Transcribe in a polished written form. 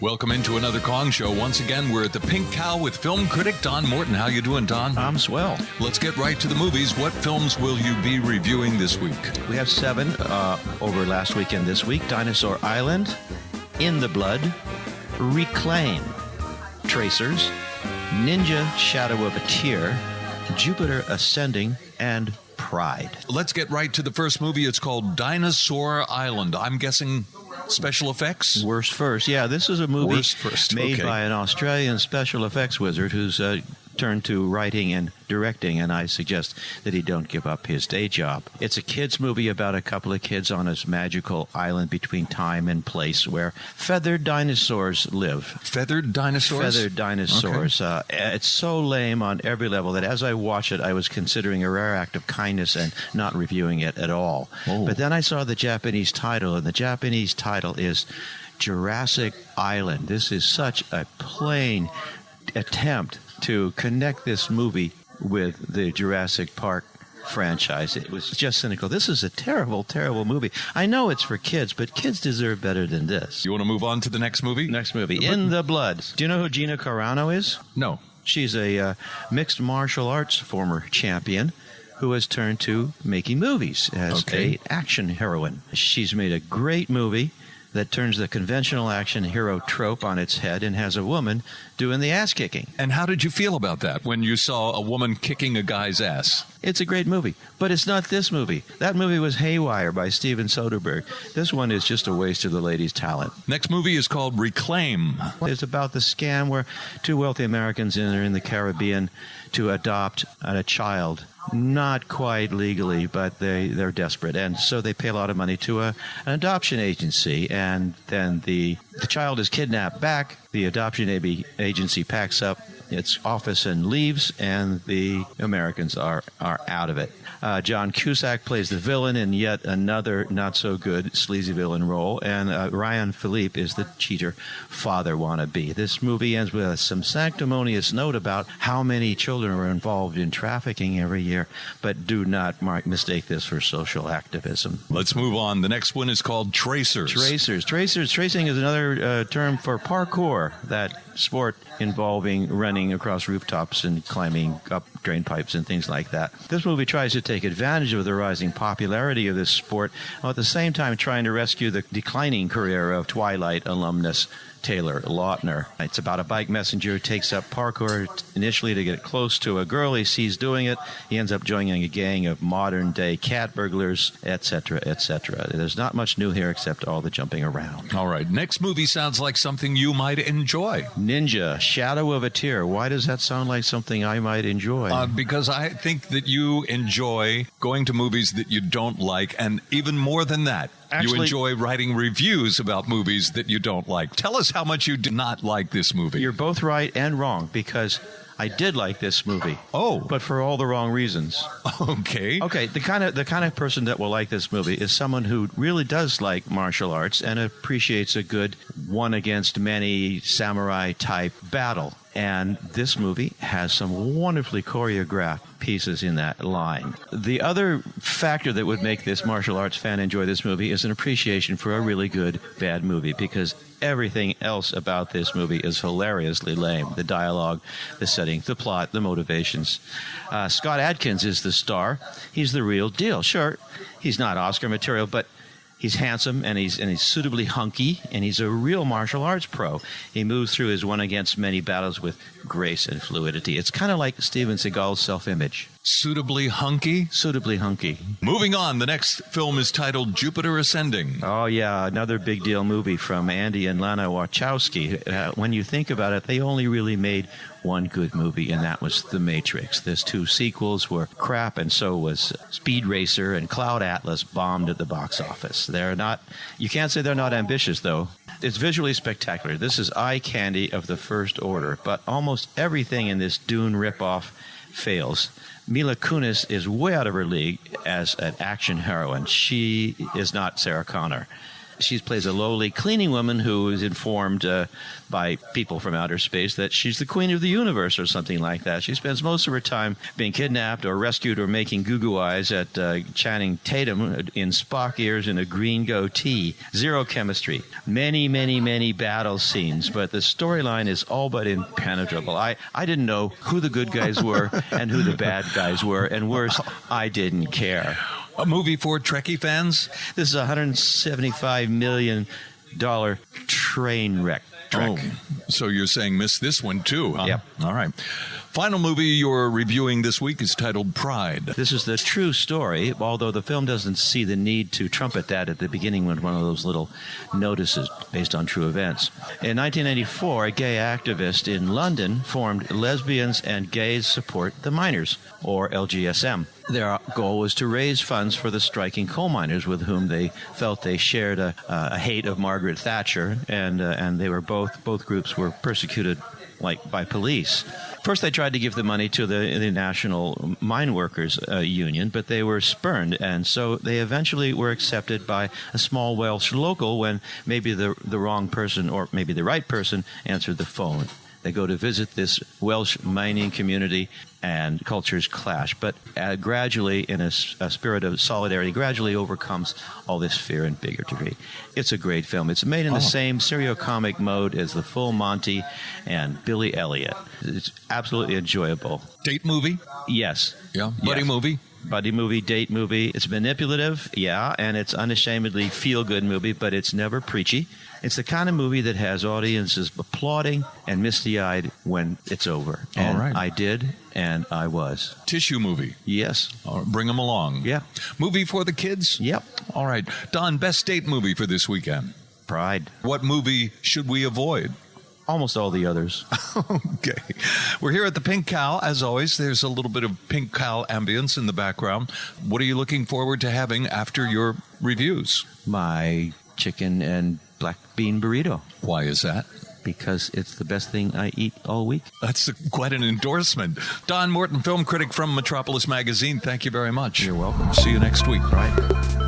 Welcome into another Kong Show. Once again, we're at the Pink Cow with film critic Don Morton. How you doing, Don? I'm swell. Let's get right to the movies. What films will you be reviewing this week? We have 7 over last week and this week. Dinosaur Island, In the Blood, Reclaim, Tracers, Ninja Shadow of a Tear, Jupiter Ascending, and Pride. Let's get right to the first movie. It's called Dinosaur Island. I'm guessing special effects? Worst first. Yeah, this is a movie made by an Australian special effects wizard who's turned to writing and directing, and I suggest that he don't give up his day job. It's a kids' movie about a couple of kids on this magical island between time and place where feathered dinosaurs live. Feathered dinosaurs? Feathered dinosaurs. Okay. It's so lame on every level that as I watched it, I was considering a rare act of kindness and not reviewing it at all. Oh. But then I saw the Japanese title, and the Japanese title is Jurassic Island. This is such a plain attempt to connect this movie with the Jurassic Park franchise. It was just cynical. This is a terrible, terrible movie. I know it's for kids, but kids deserve better than this. You want to move on to the next movie? Next movie, In the Blood. Do you know who Gina Carano is? No. She's a mixed martial arts former champion who has turned to making movies as an action heroine. She's made a great movie that turns the conventional action hero trope on its head and has a woman doing the ass-kicking. And how did you feel about that when you saw a woman kicking a guy's ass? It's a great movie, but it's not this movie. That movie was Haywire by Steven Soderbergh. This one is just a waste of the lady's talent. Next movie is called Reclaim. It's about the scam where 2 wealthy Americans are in the Caribbean to adopt a child. Not quite legally, but they're desperate. And so they pay a lot of money to an adoption agency. And then the child is kidnapped back. The adoption agency packs up its office and leaves, and the Americans are out of it. John Cusack plays the villain in yet another not-so-good sleazy villain role, and Ryan Philippe is the cheater father wannabe. This movie ends with some sanctimonious note about how many children are involved in trafficking every year, but do not mistake this for social activism. Let's move on. The next one is called Tracers. Tracing is another term for parkour, that sport involving running across rooftops and climbing up drain pipes and things like that. This movie tries to take advantage of the rising popularity of this sport, while at the same time trying to rescue the declining career of Twilight alumnus Taylor Lautner. It's about a bike messenger who takes up parkour initially to get close to a girl he sees doing it. He ends up joining a gang of modern-day cat burglars, etc., etc. There's not much new here except all the jumping around. All right. Next movie sounds like something you might enjoy. Ninja, Shadow of a Tear. Why does that sound like something I might enjoy? Because I think that you enjoy going to movies that you don't like, and even more than that, you enjoy writing reviews about movies that you don't like. Tell us how much you do not like this movie. You're both right and wrong, because I did like this movie. Oh. But for all the wrong reasons. Okay. Okay, the kind of person that will like this movie is someone who really does like martial arts and appreciates a good one-against-many samurai-type battle. And this movie has some wonderfully choreographed pieces in that line. The other factor that would make this martial arts fan enjoy this movie is an appreciation for a really good bad movie, because everything else about this movie is hilariously lame. The dialogue, the setting, the plot, the motivations. Scott Adkins is the star. He's the real deal. Sure, he's not Oscar material, but he's handsome, and he's suitably hunky, and he's a real martial arts pro. He moves through his one-against-many battles with grace and fluidity. It's kind of like Steven Seagal's self-image. Suitably hunky? Suitably hunky. Moving on, the next film is titled Jupiter Ascending. Oh, yeah, another big deal movie from Andy and Lana Wachowski. When you think about it, they only really made one good movie, and that was The Matrix. Those 2 sequels were crap, and so was Speed Racer, and Cloud Atlas bombed at the box office. You can't say they're not ambitious, though. It's visually spectacular. This is eye candy of the first order, but almost everything in this Dune ripoff fails. Mila Kunis is way out of her league as an action heroine. She is not Sarah Connor. She plays a lowly cleaning woman who is informed by people from outer space that she's the queen of the universe or something like that. She spends most of her time being kidnapped or rescued or making goo-goo eyes at Channing Tatum in Spock ears and a green goatee. Zero chemistry. Many, many, many battle scenes, but the storyline is all but impenetrable. I didn't know who the good guys were and who the bad guys were, and worse, I didn't care. A movie for Trekkie fans? This is a $175 million train wreck. Trek. Oh, so you're saying miss this one too, huh? Yep. All right. Final movie you're reviewing this week is titled Pride. This is the true story, although the film doesn't see the need to trumpet that at the beginning with one of those little notices based on true events. In 1994, a gay activist in London formed Lesbians and Gays Support the Miners, or LGSM. Their goal was to raise funds for the striking coal miners with whom they felt they shared a hate of Margaret Thatcher, and they were both groups were persecuted by police. First, they tried to give the money to the National Mine Workers Union, but they were spurned, and so they eventually were accepted by a small Welsh local when maybe the wrong person or maybe the right person answered the phone. They go to visit this Welsh mining community, and cultures clash. But gradually, in a spirit of solidarity, gradually overcomes all this fear and bigotry. It's a great film. It's made in the same serio-comic mode as The Full Monty and Billy Elliot. It's absolutely enjoyable. Date movie? Yes. Yeah. Buddy movie? Buddy movie, date movie. It's manipulative, yeah, and it's unashamedly feel-good movie, but it's never preachy. It's the kind of movie that has audiences applauding and misty-eyed when it's over. And all right. I did, and I was. Tissue movie? Yes. Bring them along. Yeah. Movie for the kids? Yep. All right. Don, best date movie for this weekend? Pride. What movie should we avoid? Almost all the others. Okay. We're here at the Pink Cow. As always, there's a little bit of Pink Cow ambience in the background. What are you looking forward to having after your reviews? My chicken and black bean burrito. Why is that? Because it's the best thing I eat all week. That's quite an endorsement. Don Morton, film critic from Metropolis Magazine, thank you very much. You're welcome. See you next week. Right.